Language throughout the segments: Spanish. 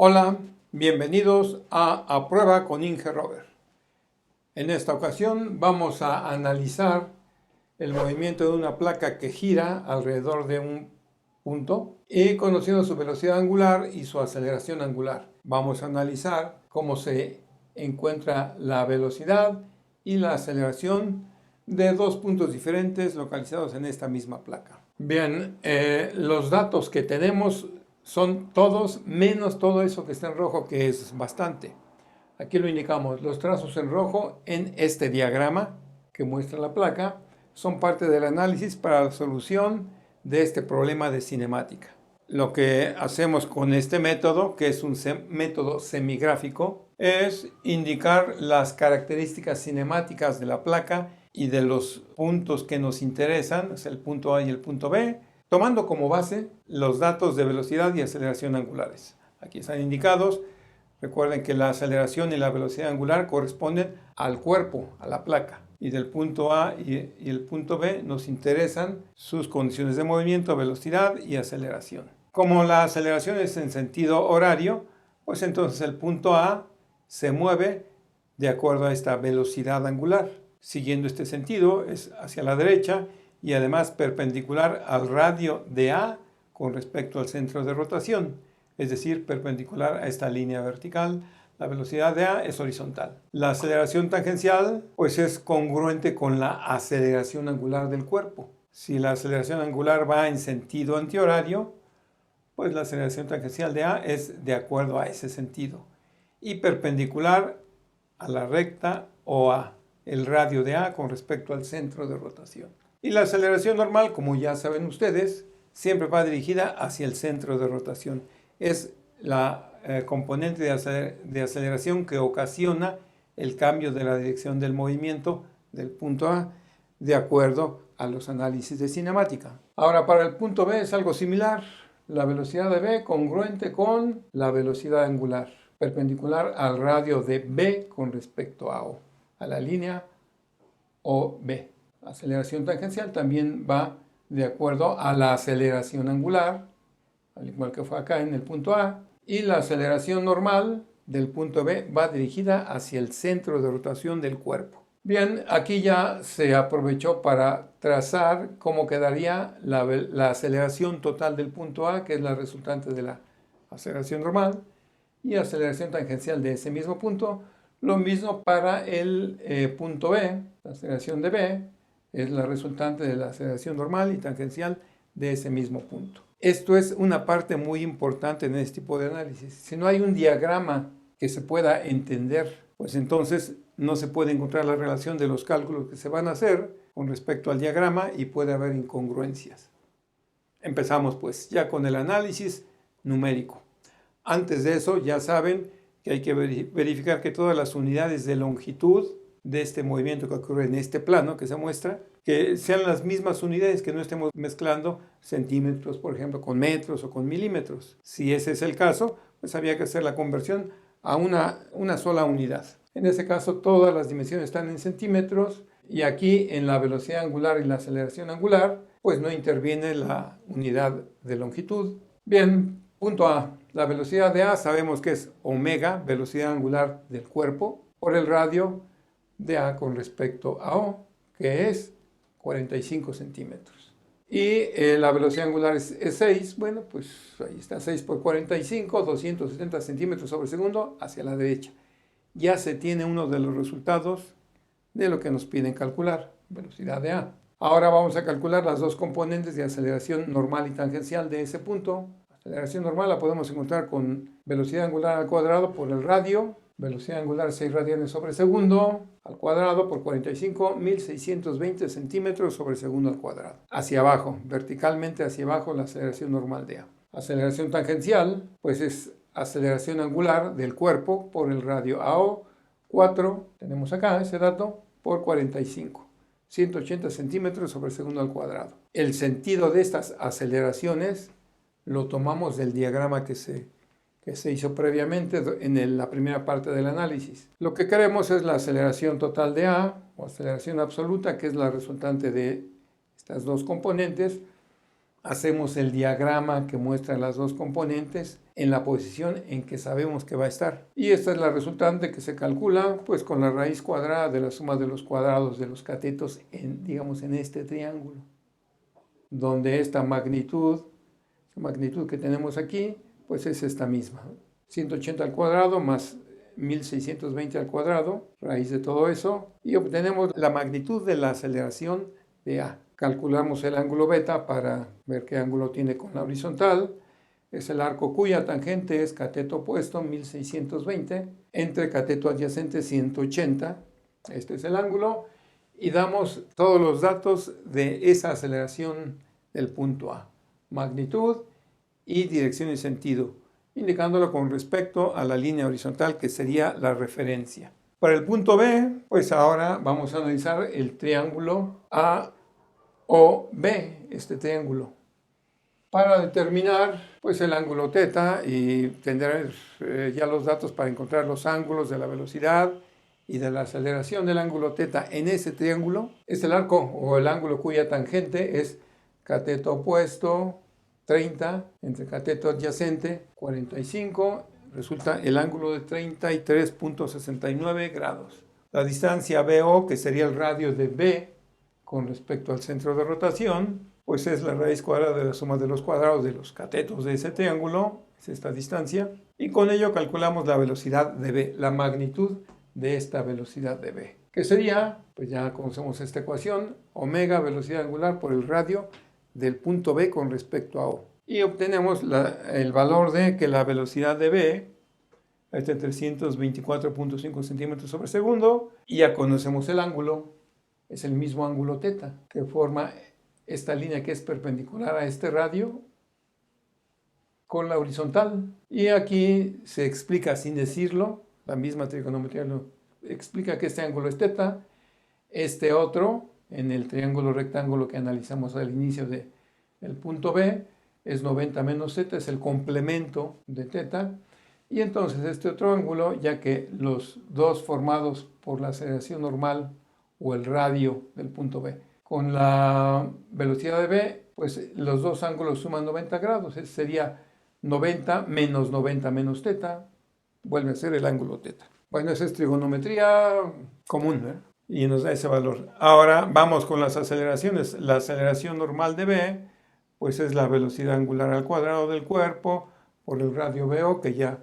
Hola, bienvenidos a Prueba con Inge Rover. En esta ocasión vamos a analizar el movimiento de una placa que gira alrededor de un punto y conociendo su velocidad angular y su aceleración angular. Vamos a analizar cómo se encuentra la velocidad y la aceleración de dos puntos diferentes localizados en esta misma placa. Bien, los datos que tenemos son todos menos todo eso que está en rojo, que es bastante. Aquí lo indicamos, los trazos en rojo en este diagrama que muestra la placa son parte del análisis para la solución de este problema de cinemática. Lo que hacemos con este método, que es un método semigráfico, es indicar las características cinemáticas de la placa y de los puntos que nos interesan, es el punto A y el punto B, tomando como base los datos de velocidad y aceleración angulares. Aquí están indicados. Recuerden que la aceleración y la velocidad angular corresponden al cuerpo, a la placa. Y del punto A y el punto B nos interesan sus condiciones de movimiento, velocidad y aceleración. Como la aceleración es en sentido horario, pues entonces el punto A se mueve de acuerdo a esta velocidad angular. Siguiendo este sentido es hacia la derecha y además perpendicular al radio de A con respecto al centro de rotación, es decir, perpendicular a esta línea vertical. La velocidad de A es horizontal. La aceleración tangencial pues es congruente con la aceleración angular del cuerpo. Si la aceleración angular va en sentido antihorario, pues la aceleración tangencial de A es de acuerdo a ese sentido y perpendicular a la recta o a el radio de A con respecto al centro de rotación. Y la aceleración normal, como ya saben ustedes, siempre va dirigida hacia el centro de rotación. Es la componente de aceleración que ocasiona el cambio de la dirección del movimiento del punto A de acuerdo a los análisis de cinemática. Ahora, para el punto B es algo similar. La velocidad de B congruente con la velocidad angular, perpendicular al radio de B con respecto a O, a la línea OB. La aceleración tangencial también va de acuerdo a la aceleración angular, al igual que fue acá en el punto A, y la aceleración normal del punto B va dirigida hacia el centro de rotación del cuerpo. Bien, aquí ya se aprovechó para trazar cómo quedaría la aceleración total del punto A, que es la resultante de la aceleración normal, y aceleración tangencial de ese mismo punto. Lo mismo para el punto B, la aceleración de B es la resultante de la aceleración normal y tangencial de ese mismo punto. Esto es una parte muy importante en este tipo de análisis. Si no hay un diagrama que se pueda entender, pues entonces no se puede encontrar la relación de los cálculos que se van a hacer con respecto al diagrama y puede haber incongruencias. Empezamos pues ya con el análisis numérico. Antes de eso ya saben que hay que verificar que todas las unidades de longitud de este movimiento que ocurre en este plano que se muestra, que sean las mismas unidades, que no estemos mezclando centímetros, por ejemplo, con metros o con milímetros. Si ese es el caso, pues había que hacer la conversión a una sola unidad. En ese caso, todas las dimensiones están en centímetros y aquí en la velocidad angular y la aceleración angular, pues no interviene la unidad de longitud. Bien, punto A. La velocidad de A sabemos que es omega, velocidad angular del cuerpo, por el radio de A con respecto a O, que es 45 centímetros. Y la velocidad angular es 6, bueno, pues ahí está 6 por 45, 270 centímetros sobre segundo hacia la derecha. Ya se tiene uno de los resultados de lo que nos piden calcular, velocidad de A. Ahora vamos a calcular las dos componentes de aceleración normal y tangencial de ese punto. La aceleración normal la podemos encontrar con velocidad angular al cuadrado por el radio, velocidad angular 6 radianes sobre segundo al cuadrado por 45, 1620 centímetros sobre segundo al cuadrado. Hacia abajo, verticalmente hacia abajo, la aceleración normal de A. Aceleración tangencial, pues es aceleración angular del cuerpo por el radio AO, 4, tenemos acá ese dato, por 45, 180 centímetros sobre segundo al cuadrado. El sentido de estas aceleraciones lo tomamos del diagrama que se hizo previamente en la primera parte del análisis. Lo que queremos es la aceleración total de A, o aceleración absoluta, que es la resultante de estas dos componentes, hacemos el diagrama que muestra las dos componentes en la posición en que sabemos que va a estar. Y esta es la resultante que se calcula pues con la raíz cuadrada de la suma de los cuadrados de los catetos digamos en este triángulo, donde esta magnitud que tenemos aquí pues es esta misma, 180 al cuadrado más 1620 al cuadrado, raíz de todo eso, y obtenemos la magnitud de la aceleración de A. Calculamos el ángulo beta para ver qué ángulo tiene con la horizontal. Es el arco cuya tangente es cateto opuesto, 1620, entre cateto adyacente, 180. Este es el ángulo. Y damos todos los datos de esa aceleración del punto A. Magnitud y dirección y sentido, indicándolo con respecto a la línea horizontal que sería la referencia. Para el punto B, pues ahora vamos a analizar el triángulo AOB, este triángulo, para determinar pues el ángulo θ y tener ya los datos para encontrar los ángulos de la velocidad y de la aceleración del ángulo θ en ese triángulo. Es el arco o el ángulo cuya tangente es cateto opuesto, 30, entre cateto adyacente, 45, resulta el ángulo de 33.69 grados. La distancia BO, que sería el radio de B con respecto al centro de rotación, pues es la raíz cuadrada de la suma de los cuadrados de los catetos de ese triángulo, es esta distancia, y con ello calculamos la velocidad de B, la magnitud de esta velocidad de B, que sería, pues ya conocemos esta ecuación, omega velocidad angular por el radio del punto B con respecto a O. Y obtenemos el valor de que la velocidad de B es de 324.5 centímetros sobre segundo. Y ya conocemos el ángulo, es el mismo ángulo θ que forma esta línea que es perpendicular a este radio con la horizontal. Y aquí se explica sin decirlo, la misma trigonometría lo explica que este ángulo es θ, este otro en el triángulo rectángulo que analizamos al inicio del punto B es 90 menos θ, es el complemento de θ, y entonces este otro ángulo, ya que los dos formados por la aceleración normal o el radio del punto B con la velocidad de B, pues los dos ángulos suman 90 grados, sería 90 menos θ, vuelve a ser el ángulo θ. Bueno, esa es trigonometría común, ¿eh? Y nos da ese valor. Ahora vamos con las aceleraciones. La aceleración normal de B, pues es la velocidad angular al cuadrado del cuerpo por el radio BO, que ya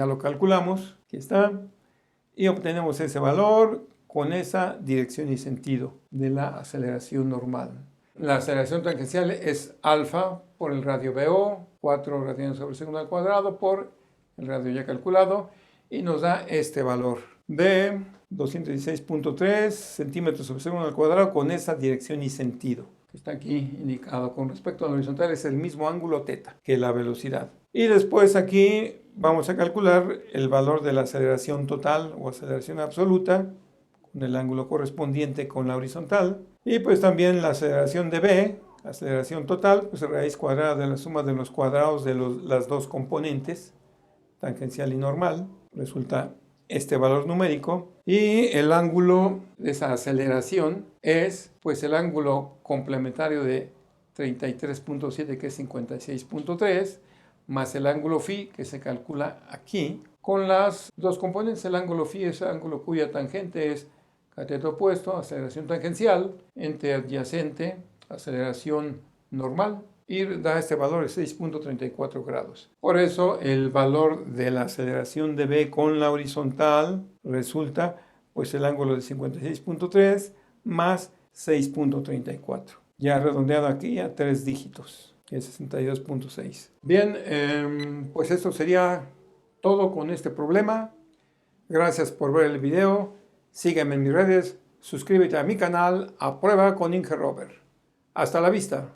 lo calculamos. Aquí está. Y obtenemos ese valor con esa dirección y sentido de la aceleración normal. La aceleración tangencial es alfa por el radio BO, 4 radianes sobre segundo al cuadrado por el radio ya calculado, y nos da este valor de 216.3 centímetros sobre segundo al cuadrado con esa dirección y sentido que está aquí indicado. Con respecto a la horizontal es el mismo ángulo θ que la velocidad. Y después aquí vamos a calcular el valor de la aceleración total o aceleración absoluta con el ángulo correspondiente con la horizontal. Y pues también la aceleración de B, aceleración total, pues raíz cuadrada de la suma de los cuadrados de las dos componentes, tangencial y normal, resulta este valor numérico. Y el ángulo de esa aceleración es pues el ángulo complementario de 33.7, que es 56.3, más el ángulo phi, que se calcula aquí, con las dos componentes. El ángulo phi es el ángulo cuya tangente es cateto opuesto, aceleración tangencial, entre adyacente, aceleración normal, y da este valor de 6.34 grados. Por eso el valor de la aceleración de B con la horizontal resulta pues el ángulo de 56.3 más 6.34. Ya redondeado aquí a 3 dígitos, que es 62.6. Bien, pues esto sería todo con este problema. Gracias por ver el video. Sígueme en mis redes. Suscríbete a mi canal A Prueba con Inge Robert. Hasta la vista.